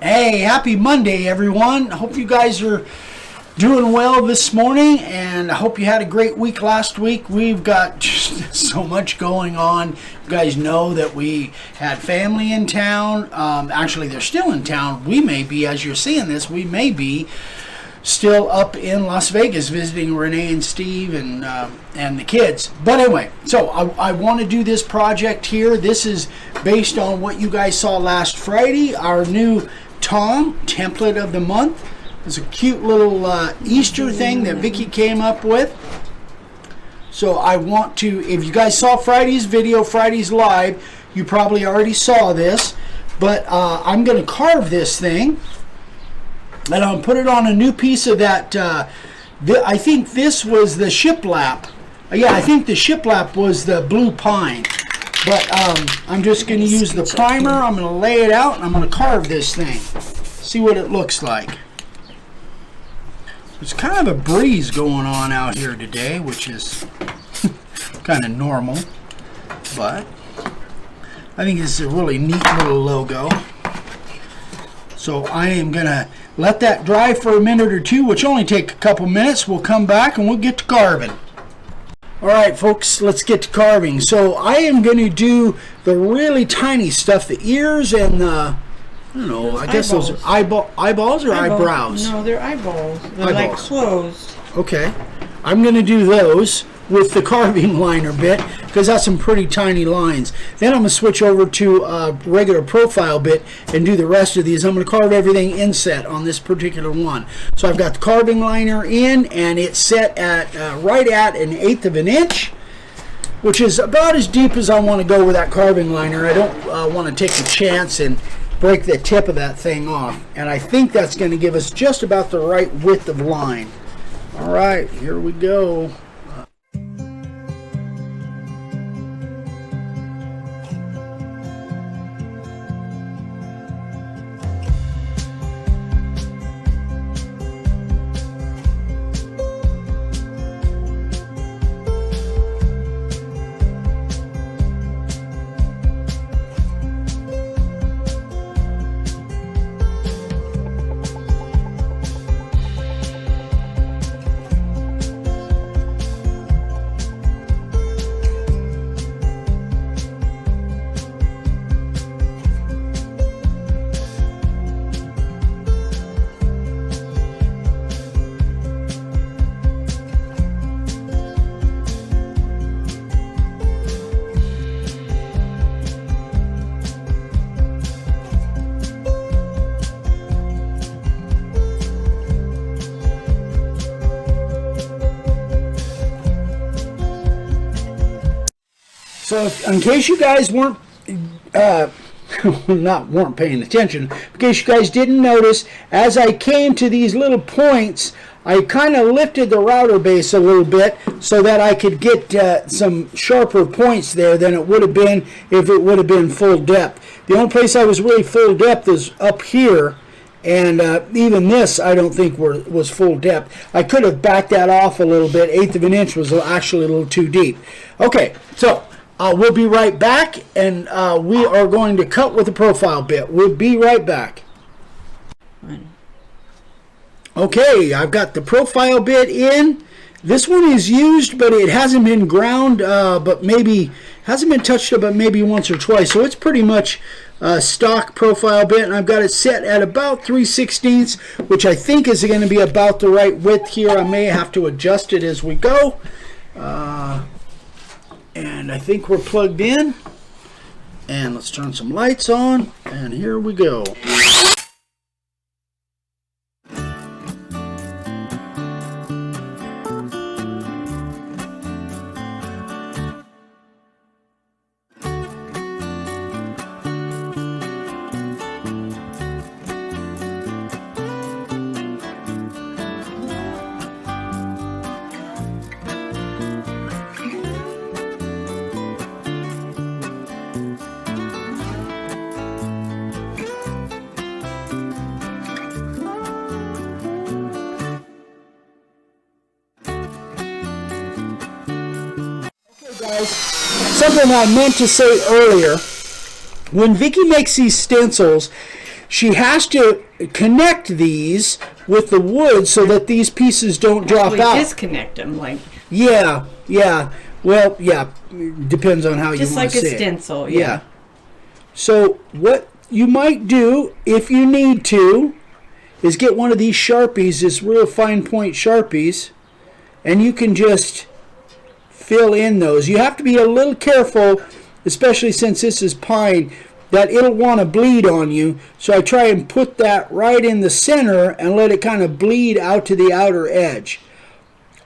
Hey, happy Monday, everyone. I hope you guys are doing well this morning, and I hope you had a great week last week. We've got just so much going on. You guys know that we had family in town. Actually, they're still in town. We may be, as you're seeing this, we may be still up in Las Vegas visiting Renee and Steve and the kids. But anyway, so I want to do this project here. This is based on what you guys saw last Friday, our new Tom template of the month. It's a cute little Easter thing that Vicki came up with. So I want to, if you guys saw Friday's video, Friday's live, you probably already saw this, but I'm going to carve this thing, and I'll put it on a new piece of that, I think this was the shiplap. Yeah, I think the shiplap was the blue pine. But I'm just going to use the primer. I'm going to lay it out, and I'm going to carve this thing. See what it looks like. There's kind of a breeze going on out here today, which is kind of normal. But I think this is a really neat little logo. So I am going to let that dry for a minute or two, which only take a couple minutes. We'll come back and we'll get to carving. All right, folks, let's get to carving. So I am going to do the really tiny stuff, the ears and the, I don't know, I guess those are eyeballs or eyebrows? No, they're eyeballs. They're like closed. Okay. I'm going to do those with the carving liner bit because that's some pretty tiny lines. Then I'm going to switch over to a regular profile bit and do the rest of these. I'm going to carve everything inset on this particular one. So I've got the carving liner in, and it's set at right at 1/8 of an inch, which is about as deep as I want to go with that carving liner. I don't want to take a chance and break the tip of that thing off. And I think that's going to give us just about the right width of line. All right, here we go. So in case you guys weren't weren't paying attention, in case you guys didn't notice, as I came to these little points, I kind of lifted the router base a little bit so that I could get some sharper points there than it would have been if it would have been full depth. The only place I was really full depth is up here, and even this I don't think was full depth. I could have backed that off a little bit. 1/8 of an inch was actually a little too deep. Okay, so we'll be right back, and we are going to cut with the profile bit. We'll be right back. Okay, I've got the profile bit in. This one is used, but it hasn't been ground, but maybe hasn't been touched up, but maybe once or twice. So it's pretty much stock profile bit, and I've got it set at about 3/16, which I think is going to be about the right width here. I may have to adjust it as we go. And I think we're plugged in. And let's turn some lights on. And here we go. guys, something I meant to say earlier. When Vicki makes these stencils, she has to connect these with the wood so that these pieces don't drop out. Disconnect them, like. Yeah. Well, yeah, depends on how you want to say it. Just like a stencil, yeah. So what you might do, if you need to, is get one of these Sharpies, this real fine point Sharpies, and you can just fill in those. You have to be a little careful, especially since this is pine, that it'll want to bleed on you. So I try and put that right in the center and let it kind of bleed out to the outer edge.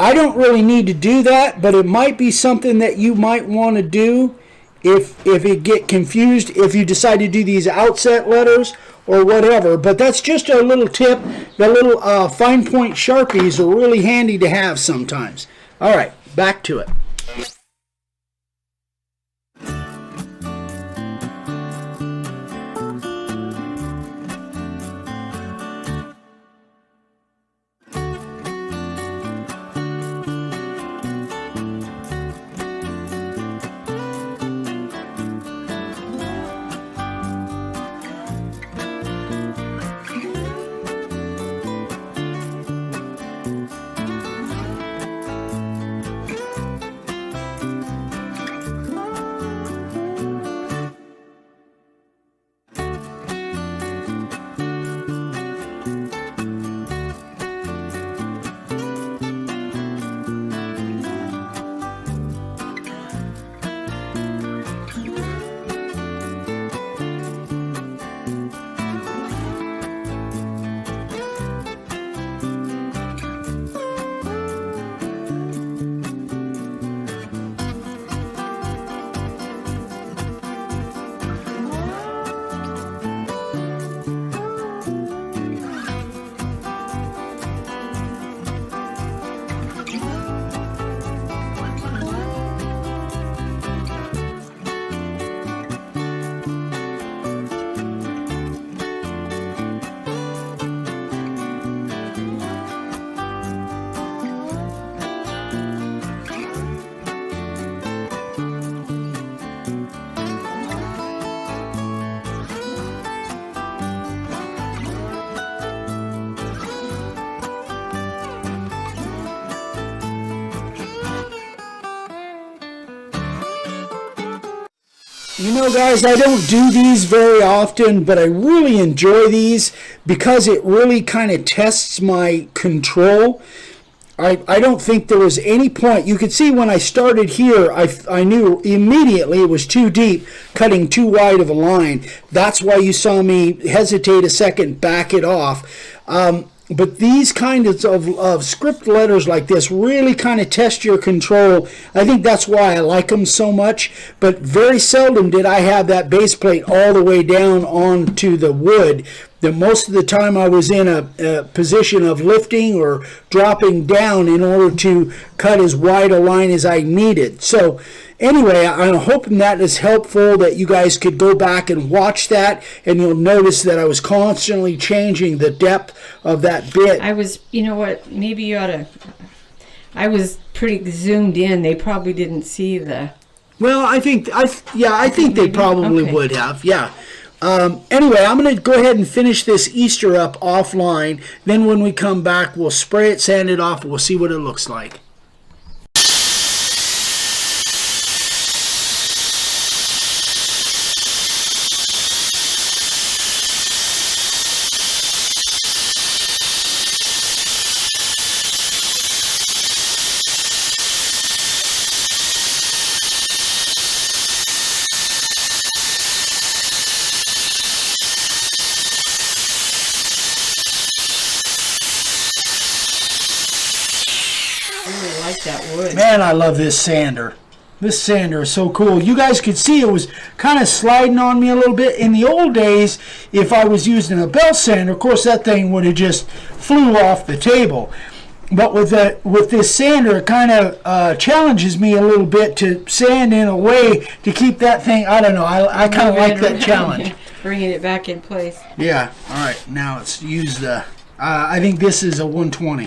I don't really need to do that, but it might be something that you might want to do if it get confused, if you decide to do these outset letters or whatever. But that's just a little tip. The little fine point Sharpies are really handy to have sometimes. All right, back to it. You know, guys, I don't do these very often, but I really enjoy these because it really kind of tests my control. I don't think there was any point. You could see when I started here, I knew immediately it was too deep, cutting too wide of a line. That's why you saw me hesitate a second, back it off. But these kinds of script letters like this really kind of test your control. I think that's why I like them so much. But very seldom did I have that base plate all the way down onto the wood. Most of the time I was in a position of lifting or dropping down in order to cut as wide a line as I needed. So anyway, I'm hoping that is helpful, that you guys could go back and watch that, and you'll notice that I was constantly changing the depth of that bit. You know what, maybe you ought to, I was pretty zoomed in. They probably didn't see the... Well, I think they probably would have, yeah. Anyway, I'm going to go ahead and finish this Easter up offline. Then when we come back, we'll spray it, sand it off, and we'll see what it looks like. That wood. Man, I love this sander. This sander is so cool. You guys could see it was kind of sliding on me a little bit. In the old days, if I was using a belt sander, of course that thing would have just flew off the table. But with this sander, it kind of challenges me a little bit to sand in a way to keep that thing, I don't know, I kind of like that challenge. Bringing it back in place. Yeah, all right, now let's use the, I think this is a 120.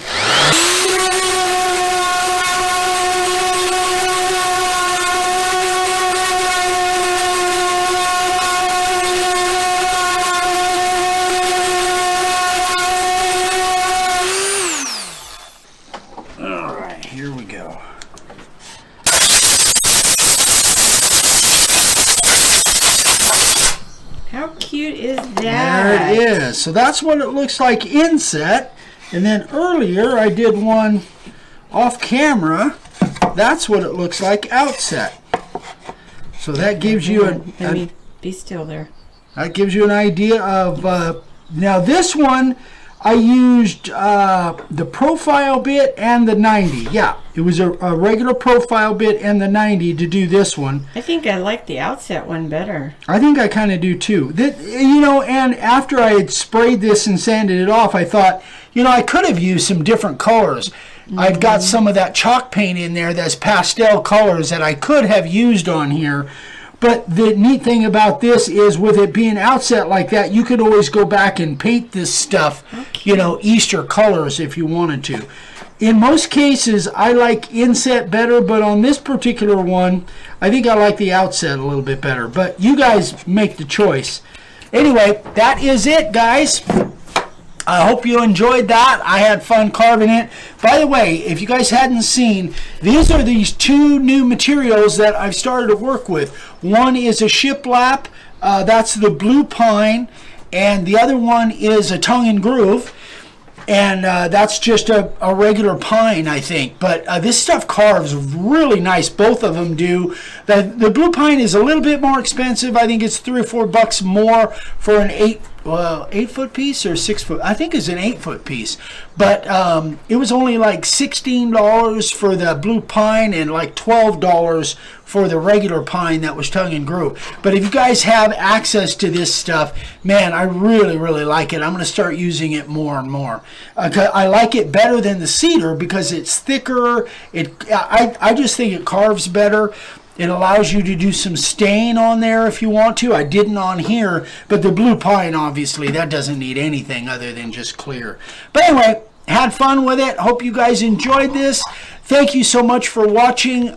So that's what it looks like inset. And then earlier I did one off camera. That's what it looks like outset. So that gives you Let me be still there. That gives you an idea of, now this one, I used the profile bit and the 90. Yeah, it was a regular profile bit and the 90 to do this one. I think I like the outset one better. I think I kind of do too. You know, and after I had sprayed this and sanded it off, I thought, you know, I could have used some different colors. I've got some of that chalk paint in there that's pastel colors that I could have used on here. But the neat thing about this is with it being outset like that, you could always go back and paint this stuff, you know, Easter colors if you wanted to. In most cases, I like inset better, but on this particular one, I think I like the outset a little bit better. But you guys make the choice. Anyway, that is it, guys. I hope you enjoyed that. I had fun carving it. By the way, if you guys hadn't seen, these are these two new materials that I've started to work with. One is a shiplap, that's the blue pine, and the other one is a tongue and groove. And that's just a regular pine, I think. But this stuff carves really nice. Both of them do. The blue pine is a little bit more expensive. I think it's $3 or $4 more for an 8-foot piece or 6 foot. I think it's an 8-foot piece. But it was only like $16 for the blue pine and like $12 for the regular pine that was tongue and groove. But if you guys have access to this stuff, man, I really, really like it. I'm going to start using it more and more. I like it better than the cedar because it's thicker. I just think it carves better. It allows you to do some stain on there if you want to. I didn't on here, but the blue pine, obviously, that doesn't need anything other than just clear. But anyway, had fun with it. Hope you guys enjoyed this. Thank you so much for watching.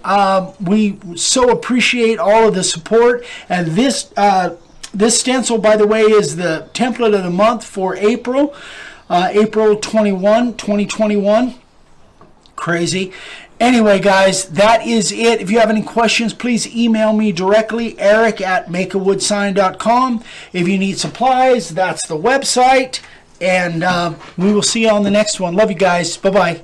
We so appreciate all of the support. And this stencil, by the way, is the template of the month for April. April 21, 2021. Crazy. Anyway, guys, that is it. If you have any questions, please email me directly, eric@makeawoodsign.com. If you need supplies, that's the website. And we will see you on the next one. Love you guys. Bye-bye.